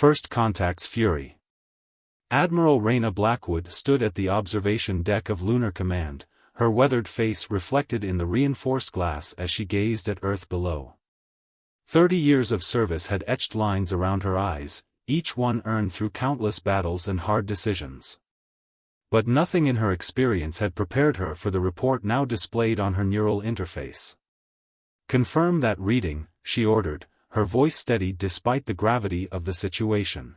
First Contact's Fury. Admiral Rayna Blackwood stood at the observation deck of Lunar Command, her weathered face reflected in the reinforced glass as she gazed at Earth below. 30 years of service had etched lines around her eyes, each one earned through countless battles and hard decisions. But nothing in her experience had prepared her for the report now displayed on her neural interface. "Confirm that reading," she ordered, her voice steady despite the gravity of the situation.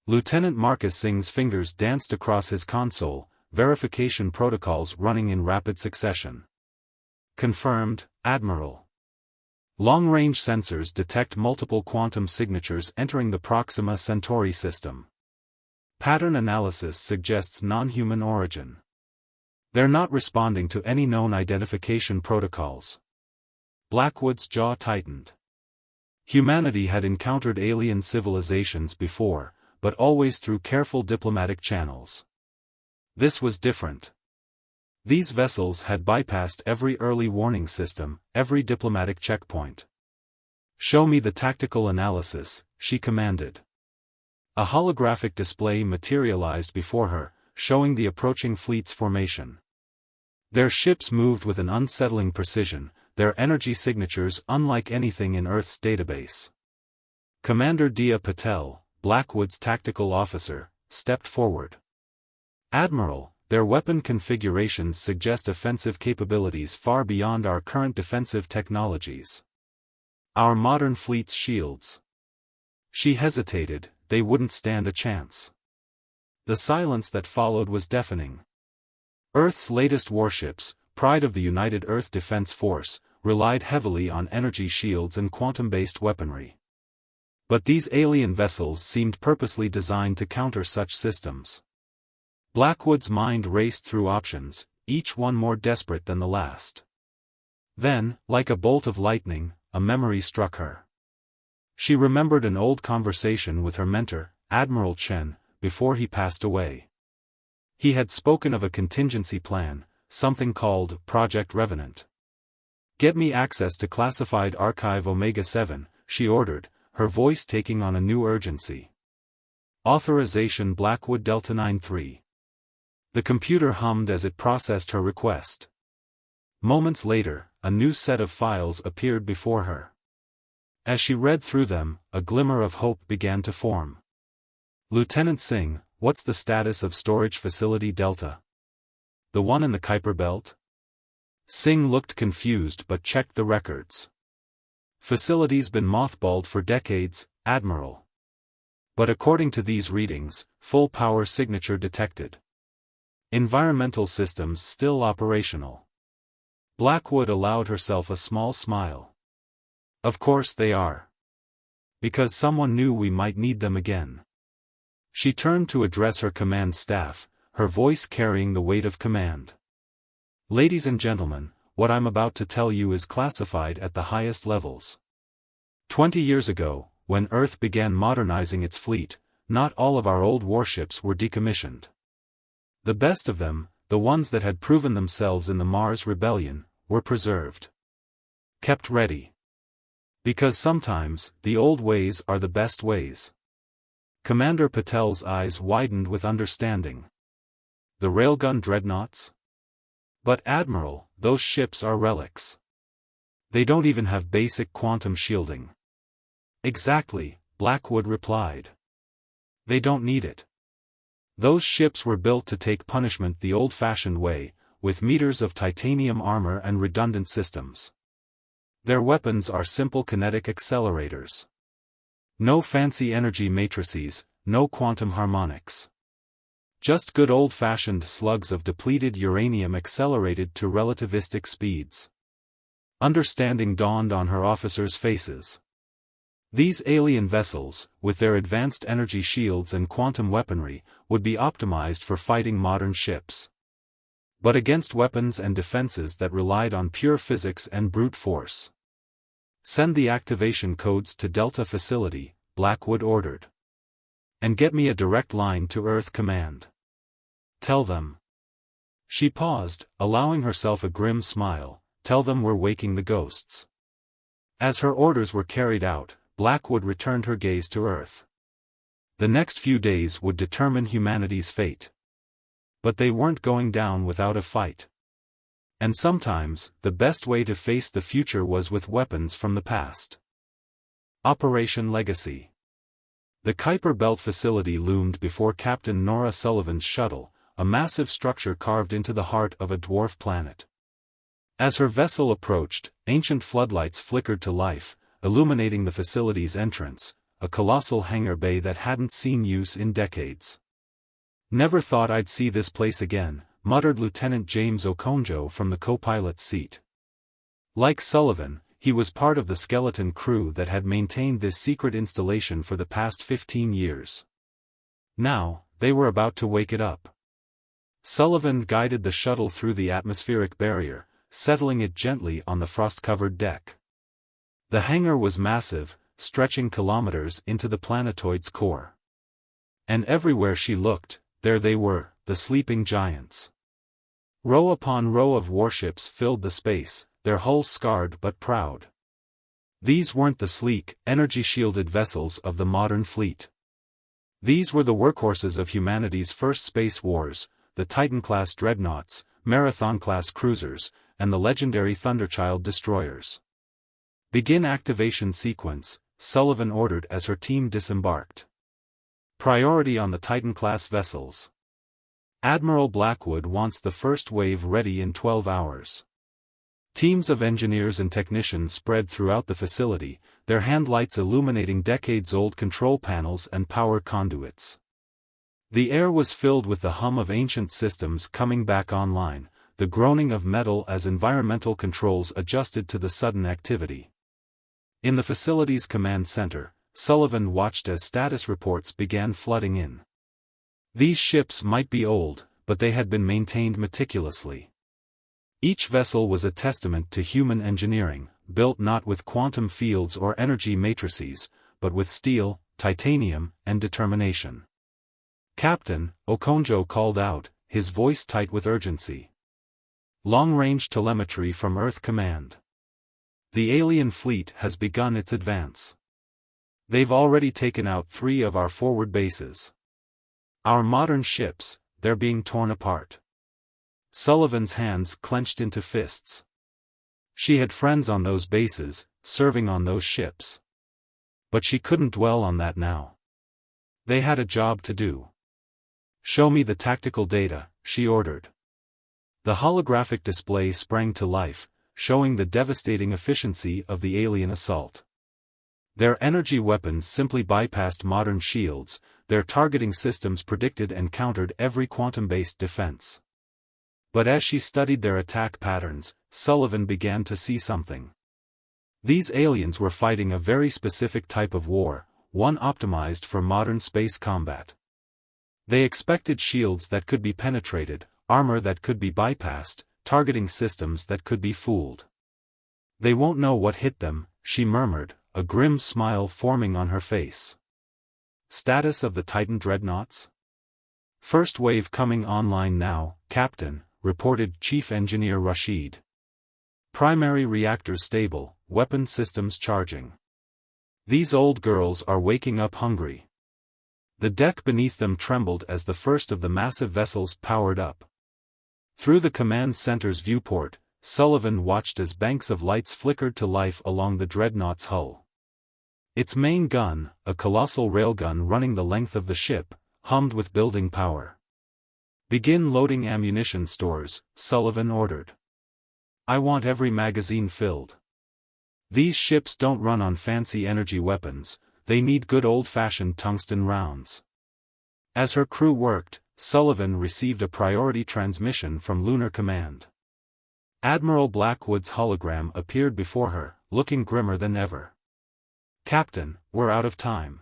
Lieutenant Marcus Singh's fingers danced across his console, verification protocols running in rapid succession. "Confirmed, Admiral. Long-range sensors detect multiple quantum signatures entering the Proxima Centauri system. Pattern analysis suggests non-human origin. They're not responding to any known identification protocols." Blackwood's jaw tightened. Humanity had encountered alien civilizations before, but always through careful diplomatic channels. This was different. These vessels had bypassed every early warning system, every diplomatic checkpoint. "Show me the tactical analysis," she commanded. A holographic display materialized before her, showing the approaching fleet's formation. Their ships moved with an unsettling precision, their energy signatures unlike anything in Earth's database. Commander Dia Patel, Blackwood's tactical officer, stepped forward. "Admiral, their weapon configurations suggest offensive capabilities far beyond our current defensive technologies. Our modern fleet's shields." She hesitated, they wouldn't stand a chance. The silence that followed was deafening. Earth's latest warships, pride of the United Earth Defense Force, relied heavily on energy shields and quantum-based weaponry. But these alien vessels seemed purposely designed to counter such systems. Blackwood's mind raced through options, each one more desperate than the last. Then, like a bolt of lightning, a memory struck her. She remembered an old conversation with her mentor, Admiral Chen, before he passed away. He had spoken of a contingency plan, something called Project Revenant. "Get me access to classified archive Omega-7, she ordered, her voice taking on a new urgency. "Authorization Blackwood Delta 9-3. The computer hummed as it processed her request. Moments later, a new set of files appeared before her. As she read through them, a glimmer of hope began to form. "Lieutenant Singh, what's the status of Storage Facility Delta? The one in the Kuiper Belt?" Singh looked confused but checked the records. "Facility's been mothballed for decades, Admiral. But according to these readings, full power signature detected. Environmental systems still operational." Blackwood allowed herself a small smile. "Of course they are. Because someone knew we might need them again." She turned to address her command staff, her voice carrying the weight of command. "Ladies and gentlemen, what I'm about to tell you is classified at the highest levels. 20 years ago, when Earth began modernizing its fleet, not all of our old warships were decommissioned. The best of them, the ones that had proven themselves in the Mars Rebellion, were preserved. Kept ready. Because sometimes, the old ways are the best ways." Commander Patel's eyes widened with understanding. "The railgun dreadnoughts? But Admiral, those ships are relics. They don't even have basic quantum shielding." "Exactly," Blackwood replied. "They don't need it. Those ships were built to take punishment the old-fashioned way, with meters of titanium armor and redundant systems. Their weapons are simple kinetic accelerators. No fancy energy matrices, no quantum harmonics. Just good old-fashioned slugs of depleted uranium accelerated to relativistic speeds." Understanding dawned on her officers' faces. These alien vessels, with their advanced energy shields and quantum weaponry, would be optimized for fighting modern ships. But against weapons and defenses that relied on pure physics and brute force. "Send the activation codes to Delta Facility," Blackwood ordered. "And get me a direct line to Earth Command. Tell them." She paused, allowing herself a grim smile, "Tell them we're waking the ghosts." As her orders were carried out, Blackwood returned her gaze to Earth. The next few days would determine humanity's fate. But they weren't going down without a fight. And sometimes, the best way to face the future was with weapons from the past. Operation Legacy. The Kuiper Belt facility loomed before Captain Nora Sullivan's shuttle, a massive structure carved into the heart of a dwarf planet. As her vessel approached, ancient floodlights flickered to life, illuminating the facility's entrance, a colossal hangar bay that hadn't seen use in decades. "Never thought I'd see this place again," muttered Lieutenant James Okonjo from the co-pilot's seat. Like Sullivan, he was part of the skeleton crew that had maintained this secret installation for the past 15 years. Now, they were about to wake it up. Sullivan guided the shuttle through the atmospheric barrier, settling it gently on the frost-covered deck. The hangar was massive, stretching kilometers into the planetoid's core. And everywhere she looked, there they were, the sleeping giants. Row upon row of warships filled the space, their hulls scarred but proud. These weren't the sleek, energy-shielded vessels of the modern fleet. These were the workhorses of humanity's first space wars, the Titan-class dreadnoughts, Marathon-class cruisers, and the legendary Thunderchild destroyers. "Begin activation sequence," Sullivan ordered as her team disembarked. "Priority on the Titan-class vessels. Admiral Blackwood wants the first wave ready in 12 hours. Teams of engineers and technicians spread throughout the facility, their handlights illuminating decades-old control panels and power conduits. The air was filled with the hum of ancient systems coming back online, the groaning of metal as environmental controls adjusted to the sudden activity. In the facility's command center, Sullivan watched as status reports began flooding in. These ships might be old, but they had been maintained meticulously. Each vessel was a testament to human engineering, built not with quantum fields or energy matrices, but with steel, titanium, and determination. "Captain," Okonjo called out, his voice tight with urgency. "Long-range telemetry from Earth Command. The alien fleet has begun its advance. They've already taken out 3 of our forward bases. Our modern ships, they're being torn apart." Sullivan's hands clenched into fists. She had friends on those bases, serving on those ships. But she couldn't dwell on that now. They had a job to do. "Show me the tactical data," she ordered. The holographic display sprang to life, showing the devastating efficiency of the alien assault. Their energy weapons simply bypassed modern shields, their targeting systems predicted and countered every quantum-based defense. But as she studied their attack patterns, Sullivan began to see something. These aliens were fighting a very specific type of war, one optimized for modern space combat. They expected shields that could be penetrated, armor that could be bypassed, targeting systems that could be fooled. "They won't know what hit them," she murmured, a grim smile forming on her face. "Status of the Titan dreadnoughts?" "First wave coming online now, Captain," reported Chief Engineer Rashid. "Primary reactors stable, weapon systems charging. These old girls are waking up hungry." The deck beneath them trembled as the first of the massive vessels powered up. Through the command center's viewport, Sullivan watched as banks of lights flickered to life along the dreadnought's hull. Its main gun, a colossal railgun running the length of the ship, hummed with building power. "Begin loading ammunition stores," Sullivan ordered. "I want every magazine filled. These ships don't run on fancy energy weapons, they need good old-fashioned tungsten rounds." As her crew worked, Sullivan received a priority transmission from Lunar Command. Admiral Blackwood's hologram appeared before her, looking grimmer than ever. "Captain, we're out of time.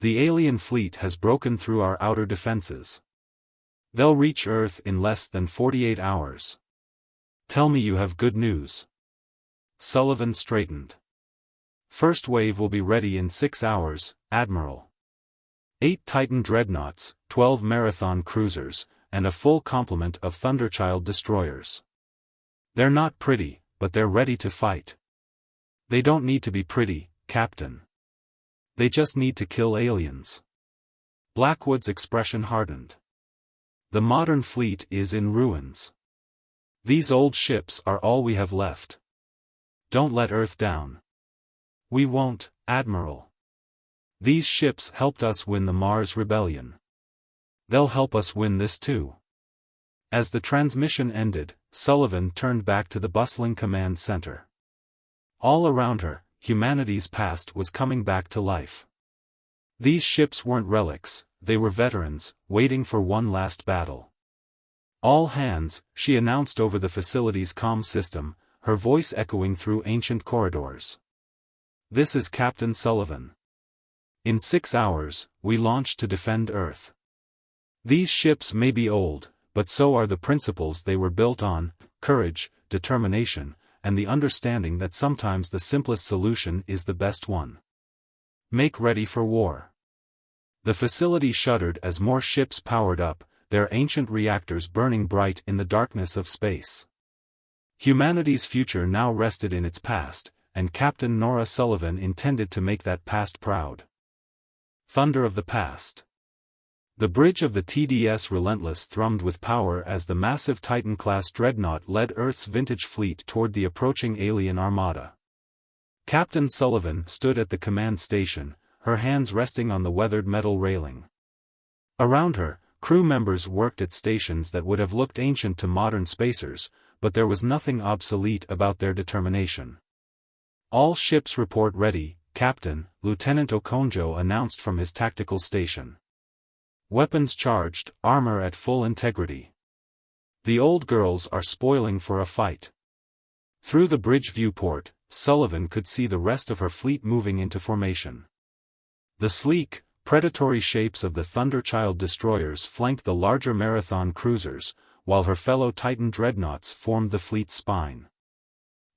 The alien fleet has broken through our outer defenses. They'll reach Earth in less than 48 hours. Tell me you have good news." Sullivan straightened. "First wave will be ready in 6 hours, Admiral. 8 Titan dreadnoughts, 12 Marathon cruisers, and a full complement of Thunderchild destroyers. They're not pretty, but they're ready to fight." "They don't need to be pretty, Captain. They just need to kill aliens." Blackwood's expression hardened. The modern fleet is in ruins. These old ships are all we have left. Don't let Earth down. We won't, Admiral. These ships helped us win the Mars Rebellion. They'll help us win this too. As the transmission ended, Sullivan turned back to the bustling command center. All around her, humanity's past was coming back to life. These ships weren't relics, they were veterans, waiting for one last battle. All hands, she announced over the facility's comm system, her voice echoing through ancient corridors. This is Captain Sullivan. In 6 hours, we launch to defend Earth. These ships may be old, but so are the principles they were built on: courage, determination, and the understanding that sometimes the simplest solution is the best one. Make ready for war. The facility shuddered as more ships powered up, their ancient reactors burning bright in the darkness of space. Humanity's future now rested in its past, and Captain Nora Sullivan intended to make that past proud. Thunder of the past. The bridge of the TDS Relentless thrummed with power as the massive Titan-class dreadnought led Earth's vintage fleet toward the approaching alien armada. Captain Sullivan stood at the command station, her hands resting on the weathered metal railing. Around her, crew members worked at stations that would have looked ancient to modern spacers, but there was nothing obsolete about their determination. All ships report ready, Captain, Lieutenant Okonjo announced from his tactical station. Weapons charged, armor at full integrity. The old girls are spoiling for a fight. Through the bridge viewport, Sullivan could see the rest of her fleet moving into formation. The sleek, predatory shapes of the Thunderchild destroyers flanked the larger Marathon cruisers, while her fellow Titan dreadnoughts formed the fleet's spine.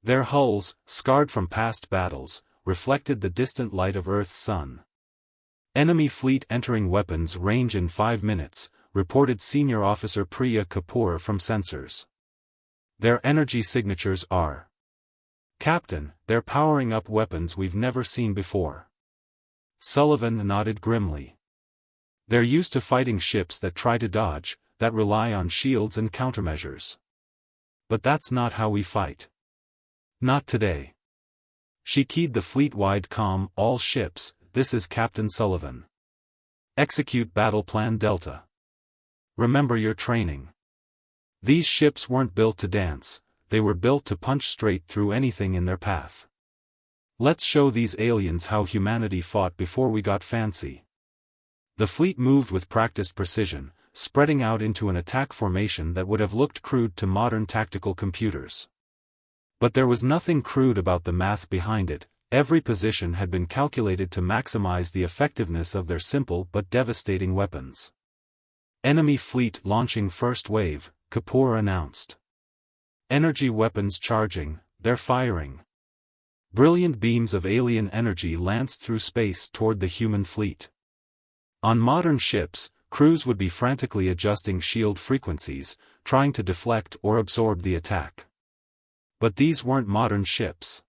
Their hulls, scarred from past battles, reflected the distant light of Earth's sun. Enemy fleet entering weapons range in 5 minutes, reported Senior Officer Priya Kapoor from sensors. Their energy signatures are. Captain, they're powering up weapons we've never seen before. Sullivan nodded grimly. They're used to fighting ships that try to dodge, that rely on shields and countermeasures. But that's not how we fight. Not today. She keyed the fleet-wide comm: all ships, this is Captain Sullivan. Execute Battle Plan Delta. Remember your training. These ships weren't built to dance, they were built to punch straight through anything in their path. Let's show these aliens how humanity fought before we got fancy. The fleet moved with practiced precision, spreading out into an attack formation that would have looked crude to modern tactical computers. But there was nothing crude about the math behind it. Every position had been calculated to maximize the effectiveness of their simple but devastating weapons. Enemy fleet launching first wave, Kapoor announced. Energy weapons charging, they're firing. Brilliant beams of alien energy lanced through space toward the human fleet. On modern ships, crews would be frantically adjusting shield frequencies, trying to deflect or absorb the attack. But these weren't modern ships.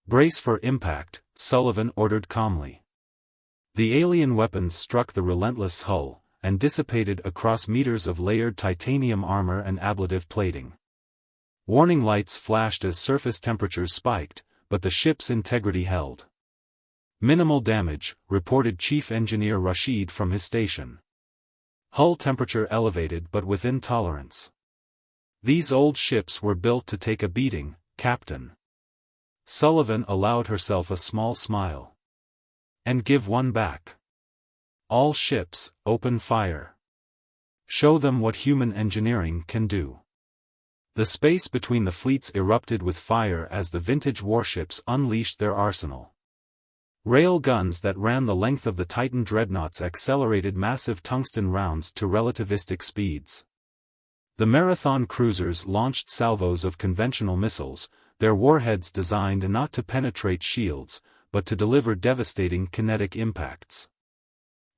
Brace for impact, Sullivan ordered calmly. The alien weapons struck the relentless hull, and dissipated across meters of layered titanium armor and ablative plating. Warning lights flashed as surface temperatures spiked, but the ship's integrity held. Minimal damage, reported Chief Engineer Rashid from his station. Hull temperature elevated but within tolerance. These old ships were built to take a beating, Captain. Sullivan allowed herself a small smile. And give one back. All ships, open fire. Show them what human engineering can do. The space between the fleets erupted with fire as the vintage warships unleashed their arsenal. Rail guns that ran the length of the Titan dreadnoughts accelerated massive tungsten rounds to relativistic speeds. The Marathon cruisers launched salvos of conventional missiles, their warheads designed not to penetrate shields, but to deliver devastating kinetic impacts.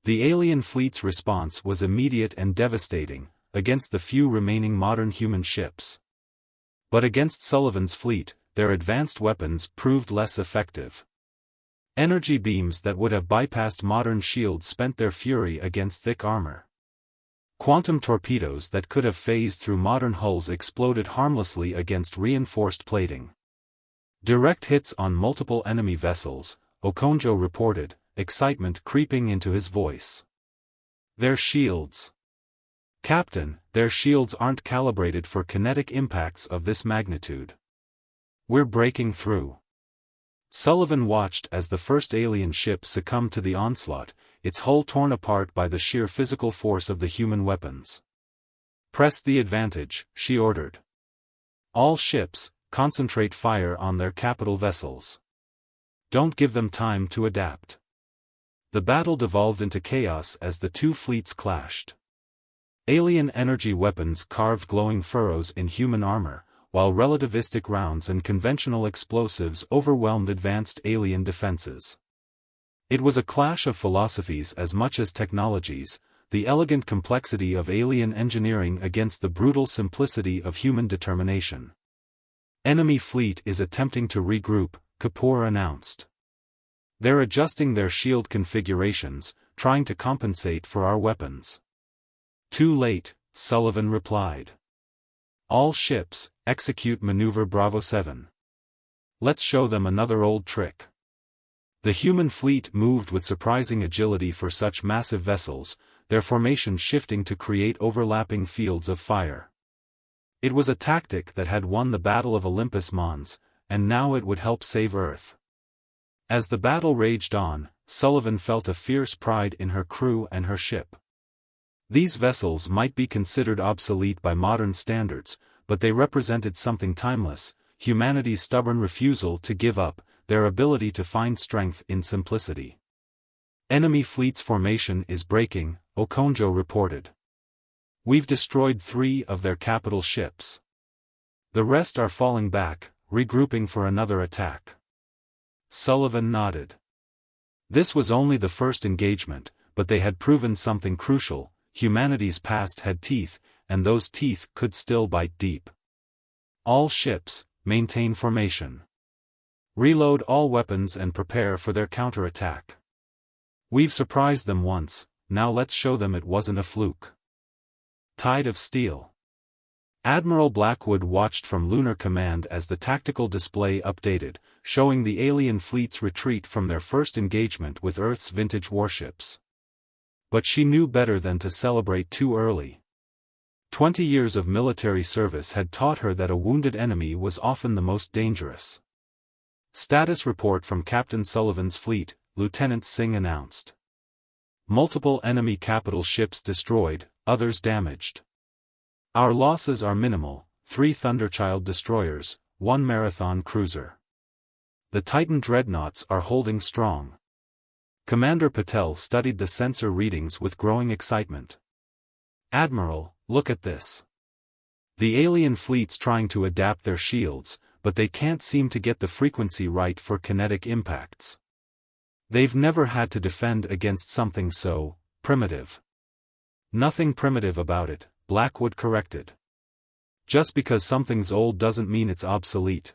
The alien fleet's response was immediate and devastating, against the few remaining modern human ships. But against Sullivan's fleet, their advanced weapons proved less effective. Energy beams that would have bypassed modern shields spent their fury against thick armor. Quantum torpedoes that could have phased through modern hulls exploded harmlessly against reinforced plating. Direct hits on multiple enemy vessels, Okonjo reported, excitement creeping into his voice. Their shields. Captain, their shields aren't calibrated for kinetic impacts of this magnitude. We're breaking through. Sullivan watched as the first alien ship succumbed to the onslaught, its hull torn apart by the sheer physical force of the human weapons. Press the advantage, she ordered. All ships, concentrate fire on their capital vessels. Don't give them time to adapt. The battle devolved into chaos as the two fleets clashed. Alien energy weapons carved glowing furrows in human armor, while relativistic rounds and conventional explosives overwhelmed advanced alien defenses. It was a clash of philosophies as much as technologies, the elegant complexity of alien engineering against the brutal simplicity of human determination. Enemy fleet is attempting to regroup, Kapoor announced. They're adjusting their shield configurations, trying to compensate for our weapons. Too late, Sullivan replied. All ships, execute maneuver Bravo 7. Let's show them another old trick. The human fleet moved with surprising agility for such massive vessels, their formation shifting to create overlapping fields of fire. It was a tactic that had won the Battle of Olympus Mons, and now it would help save Earth. As the battle raged on, Sullivan felt a fierce pride in her crew and her ship. These vessels might be considered obsolete by modern standards, but they represented something timeless, humanity's stubborn refusal to give up, their ability to find strength in simplicity. Enemy fleet's formation is breaking, Okonjo reported. We've destroyed 3 of their capital ships. The rest are falling back, regrouping for another attack. Sullivan nodded. This was only the first engagement, but they had proven something crucial. Humanity's past had teeth, and those teeth could still bite deep. All ships, maintain formation. Reload all weapons and prepare for their counterattack. We've surprised them once, now let's show them it wasn't a fluke. Tide of Steel. Admiral Blackwood watched from Lunar Command as the tactical display updated, showing the alien fleet's retreat from their first engagement with Earth's vintage warships. But she knew better than to celebrate too early. 20 years of military service had taught her that a wounded enemy was often the most dangerous. Status report from Captain Sullivan's fleet, Lieutenant Singh announced. Multiple enemy capital ships destroyed, others damaged. Our losses are minimal, 3 Thunderchild destroyers, 1 Marathon cruiser. The Titan dreadnoughts are holding strong. Commander Patel studied the sensor readings with growing excitement. Admiral, look at this. The alien fleet's trying to adapt their shields, but they can't seem to get the frequency right for kinetic impacts. They've never had to defend against something so primitive. Nothing primitive about it, Blackwood corrected. Just because something's old doesn't mean it's obsolete.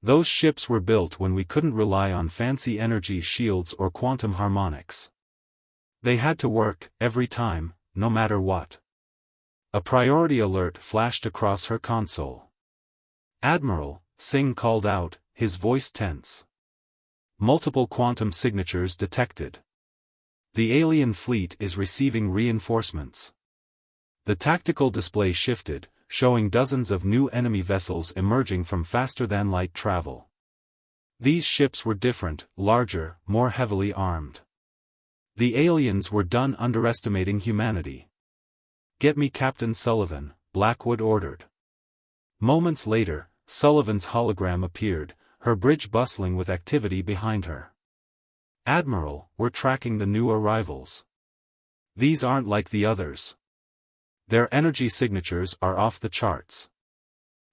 Those ships were built when we couldn't rely on fancy energy shields or quantum harmonics. They had to work, every time, no matter what. A priority alert flashed across her console. Admiral, Singh called out, his voice tense. Multiple quantum signatures detected. The alien fleet is receiving reinforcements. The tactical display shifted, showing dozens of new enemy vessels emerging from faster-than-light travel. These ships were different, larger, more heavily armed. The aliens were done underestimating humanity. Get me Captain Sullivan, Blackwood ordered. Moments later, Sullivan's hologram appeared, her bridge bustling with activity behind her. Admiral, we're tracking the new arrivals. These aren't like the others. Their energy signatures are off the charts.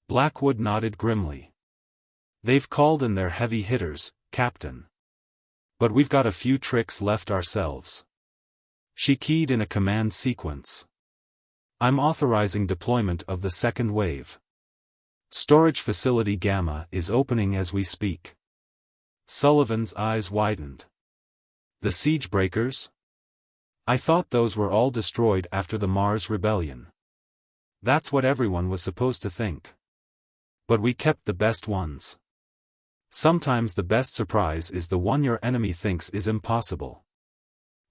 Blackwood nodded grimly. They've called in their heavy hitters, Captain. But we've got a few tricks left ourselves. She keyed in a command sequence. I'm authorizing deployment of the second wave. Storage facility Gamma is opening as we speak. Sullivan's eyes widened. The siege breakers? I thought those were all destroyed after the Mars Rebellion. That's what everyone was supposed to think. But we kept the best ones. Sometimes the best surprise is the one your enemy thinks is impossible.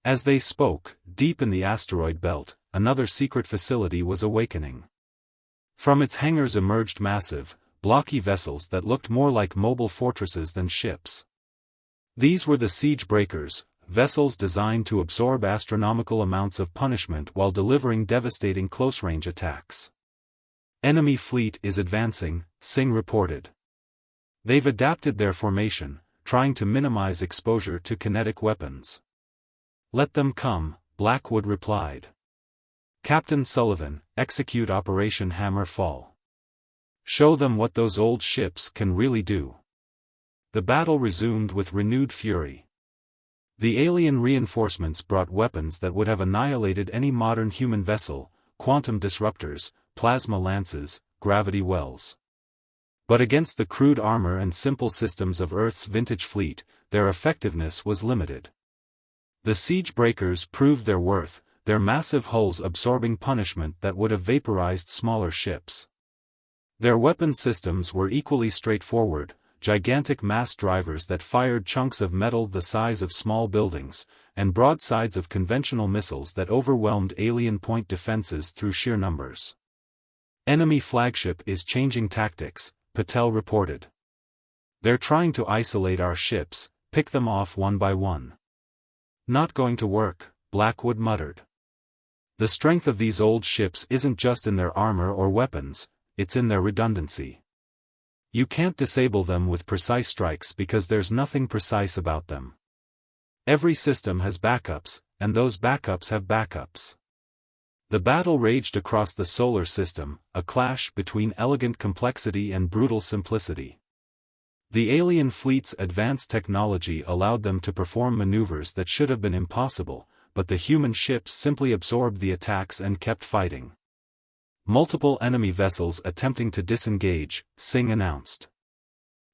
As they spoke, deep in the asteroid belt, another secret facility was awakening. From its hangars emerged massive, blocky vessels that looked more like mobile fortresses than ships. These were the siege breakers, vessels designed to absorb astronomical amounts of punishment while delivering devastating close-range attacks. Enemy fleet is advancing, Singh reported. They've adapted their formation, trying to minimize exposure to kinetic weapons. Let them come, Blackwood replied. Captain Sullivan, execute Operation Hammer Fall. Show them what those old ships can really do. The battle resumed with renewed fury. The alien reinforcements brought weapons that would have annihilated any modern human vessel: quantum disruptors, plasma lances, gravity wells. But against the crude armor and simple systems of Earth's vintage fleet, their effectiveness was limited. The siege breakers proved their worth, their massive hulls absorbing punishment that would have vaporized smaller ships. Their weapon systems were equally straightforward: gigantic mass drivers that fired chunks of metal the size of small buildings, and broadsides of conventional missiles that overwhelmed alien point defenses through sheer numbers. Enemy flagship is changing tactics, Patel reported. They're trying to isolate our ships, pick them off one by one. Not going to work, Blackwood muttered. The strength of these old ships isn't just in their armor or weapons, it's in their redundancy. You can't disable them with precise strikes because there's nothing precise about them. Every system has backups, and those backups have backups. The battle raged across the solar system, a clash between elegant complexity and brutal simplicity. The alien fleet's advanced technology allowed them to perform maneuvers that should have been impossible, but the human ships simply absorbed the attacks and kept fighting. Multiple enemy vessels attempting to disengage, Singh announced.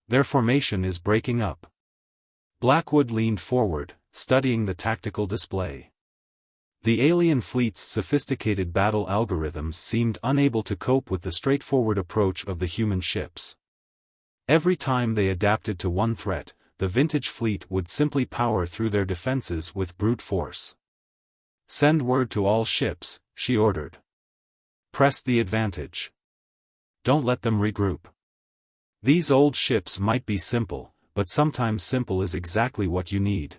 Their formation is breaking up. Blackwood leaned forward, studying the tactical display. The alien fleet's sophisticated battle algorithms seemed unable to cope with the straightforward approach of the human ships. Every time they adapted to one threat, the vintage fleet would simply power through their defenses with brute force. Send word to all ships, she ordered. Press the advantage. Don't let them regroup. These old ships might be simple, but sometimes simple is exactly what you need.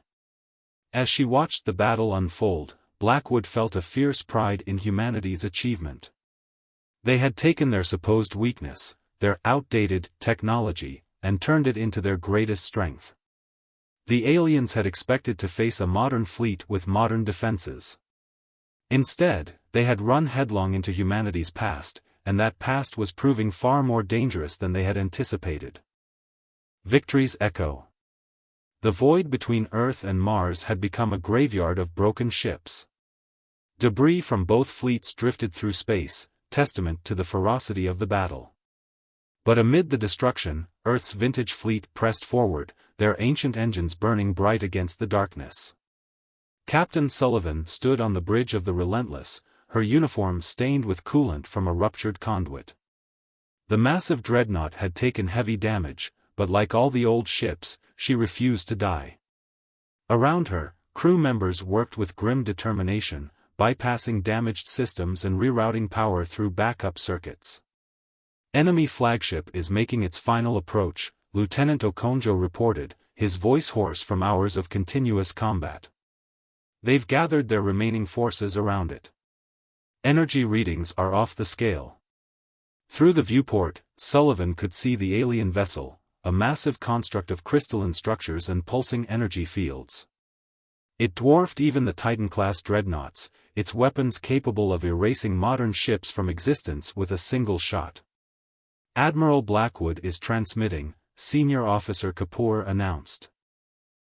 As she watched the battle unfold, Blackwood felt a fierce pride in humanity's achievement. They had taken their supposed weakness, their outdated technology, and turned it into their greatest strength. The aliens had expected to face a modern fleet with modern defenses. Instead, they had run headlong into humanity's past, and that past was proving far more dangerous than they had anticipated. Victory's echo. The void between Earth and Mars had become a graveyard of broken ships. Debris from both fleets drifted through space, testament to the ferocity of the battle. But amid the destruction, Earth's vintage fleet pressed forward, their ancient engines burning bright against the darkness. Captain Sullivan stood on the bridge of the Relentless, her uniform stained with coolant from a ruptured conduit. The massive dreadnought had taken heavy damage, but like all the old ships, she refused to die. Around her, crew members worked with grim determination, bypassing damaged systems and rerouting power through backup circuits. Enemy flagship is making its final approach, Lieutenant Okonjo reported, his voice hoarse from hours of continuous combat. They've gathered their remaining forces around it. Energy readings are off the scale. Through the viewport, Sullivan could see the alien vessel, a massive construct of crystalline structures and pulsing energy fields. It dwarfed even the Titan-class dreadnoughts, its weapons capable of erasing modern ships from existence with a single shot. Admiral Blackwood is transmitting, Senior Officer Kapoor announced.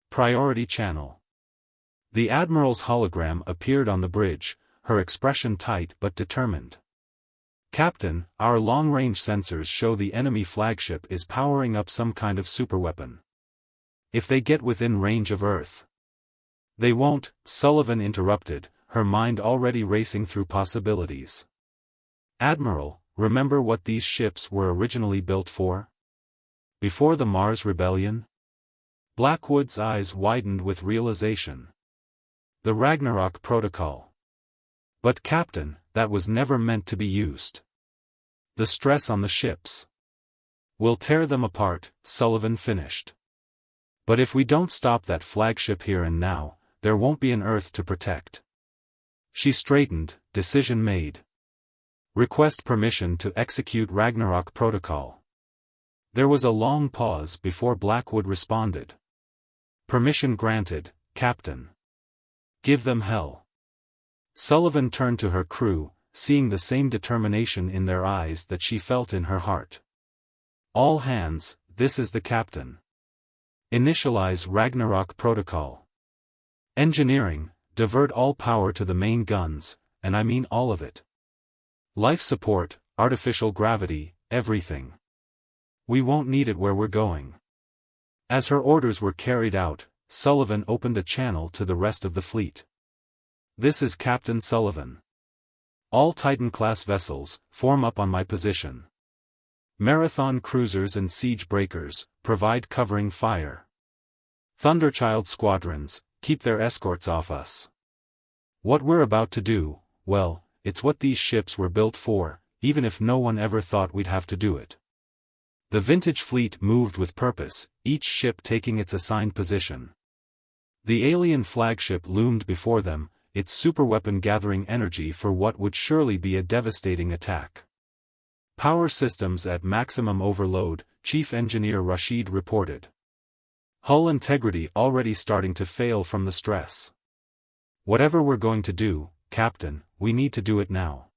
Priority channel. The Admiral's hologram appeared on the bridge, her expression tight but determined. Captain, our long-range sensors show the enemy flagship is powering up some kind of superweapon. If they get within range of Earth. They won't, Sullivan interrupted, her mind already racing through possibilities. Admiral, remember what these ships were originally built for? Before the Mars Rebellion? Blackwood's eyes widened with realization. The Ragnarok Protocol. But Captain, that was never meant to be used. The stress on the ships. We'll tear them apart, Sullivan finished. But if we don't stop that flagship here and now, there won't be an Earth to protect. She straightened, decision made. Request permission to execute Ragnarok Protocol. There was a long pause before Blackwood responded. Permission granted, Captain. Give them hell. Sullivan turned to her crew, seeing the same determination in their eyes that she felt in her heart. All hands, this is the captain. Initialize Ragnarok Protocol. Engineering, divert all power to the main guns, and I mean all of it. Life support, artificial gravity, everything. We won't need it where we're going. As her orders were carried out, Sullivan opened a channel to the rest of the fleet. This is Captain Sullivan. All Titan-class vessels, form up on my position. Marathon cruisers and siege breakers, provide covering fire. Thunderchild squadrons, keep their escorts off us. What we're about to do, well, it's what these ships were built for, even if no one ever thought we'd have to do it. The vintage fleet moved with purpose, each ship taking its assigned position. The alien flagship loomed before them, its superweapon gathering energy for what would surely be a devastating attack. Power systems at maximum overload, Chief Engineer Rashid reported. Hull integrity already starting to fail from the stress. Whatever we're going to do, Captain, we need to do it now.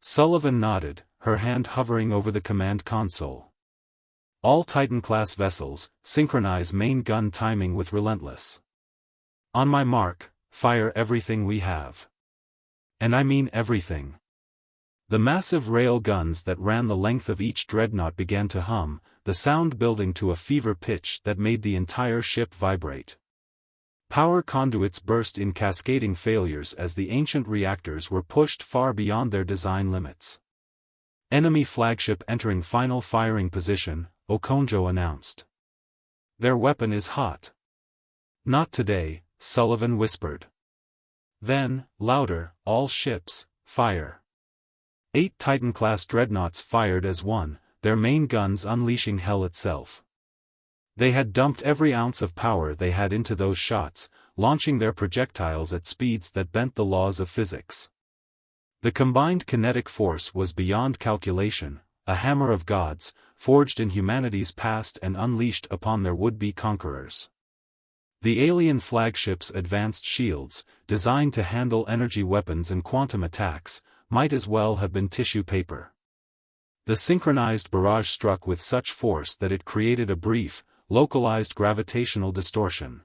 Sullivan nodded, her hand hovering over the command console. All Titan-class vessels, synchronize main gun timing with Relentless. On my mark, fire everything we have. And I mean everything. The massive rail guns that ran the length of each dreadnought began to hum, the sound building to a fever pitch that made the entire ship vibrate. Power conduits burst in cascading failures as the ancient reactors were pushed far beyond their design limits. Enemy flagship entering final firing position, Okonjo announced. Their weapon is hot. Not today, Sullivan whispered. Then, louder, all ships, fire. 8 Titan-class dreadnoughts fired as one, their main guns unleashing hell itself. They had dumped every ounce of power they had into those shots, launching their projectiles at speeds that bent the laws of physics. The combined kinetic force was beyond calculation, a hammer of gods, forged in humanity's past and unleashed upon their would-be conquerors. The alien flagship's advanced shields, designed to handle energy weapons and quantum attacks, might as well have been tissue paper. The synchronized barrage struck with such force that it created a brief, localized gravitational distortion.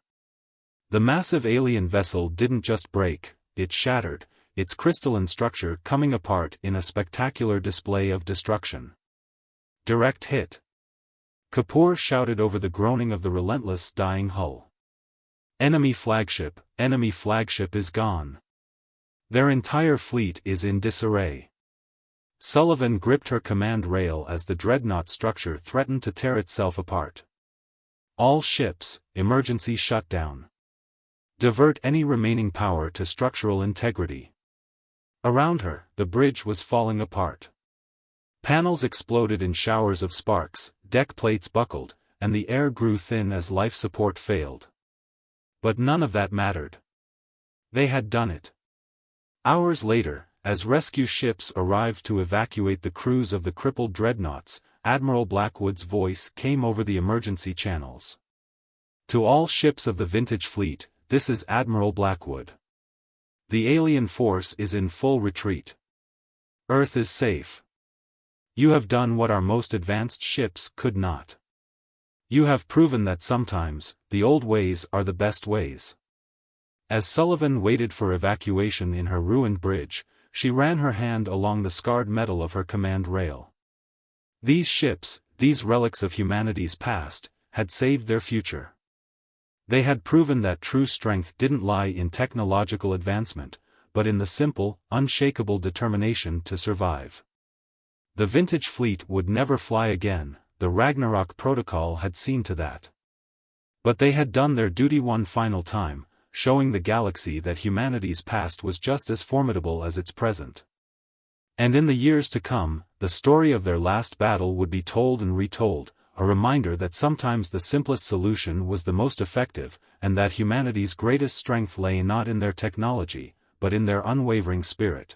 The massive alien vessel didn't just break, it shattered, its crystalline structure coming apart in a spectacular display of destruction. Direct hit. Kapoor shouted over the groaning of the Relentless' dying hull. Enemy flagship is gone. Their entire fleet is in disarray. Sullivan gripped her command rail as the dreadnought structure threatened to tear itself apart. All ships, emergency shutdown. Divert any remaining power to structural integrity. Around her, the bridge was falling apart. Panels exploded in showers of sparks, deck plates buckled, and the air grew thin as life support failed. But none of that mattered. They had done it. Hours later, as rescue ships arrived to evacuate the crews of the crippled dreadnoughts, Admiral Blackwood's voice came over the emergency channels. To all ships of the vintage fleet, this is Admiral Blackwood. The alien force is in full retreat. Earth is safe. You have done what our most advanced ships could not. You have proven that sometimes, the old ways are the best ways. As Sullivan waited for evacuation in her ruined bridge, she ran her hand along the scarred metal of her command rail. These ships, these relics of humanity's past, had saved their future. They had proven that true strength didn't lie in technological advancement, but in the simple, unshakable determination to survive. The vintage fleet would never fly again, the Ragnarok Protocol had seen to that. But they had done their duty one final time, showing the galaxy that humanity's past was just as formidable as its present. And in the years to come, the story of their last battle would be told and retold, a reminder that sometimes the simplest solution was the most effective, and that humanity's greatest strength lay not in their technology, but in their unwavering spirit.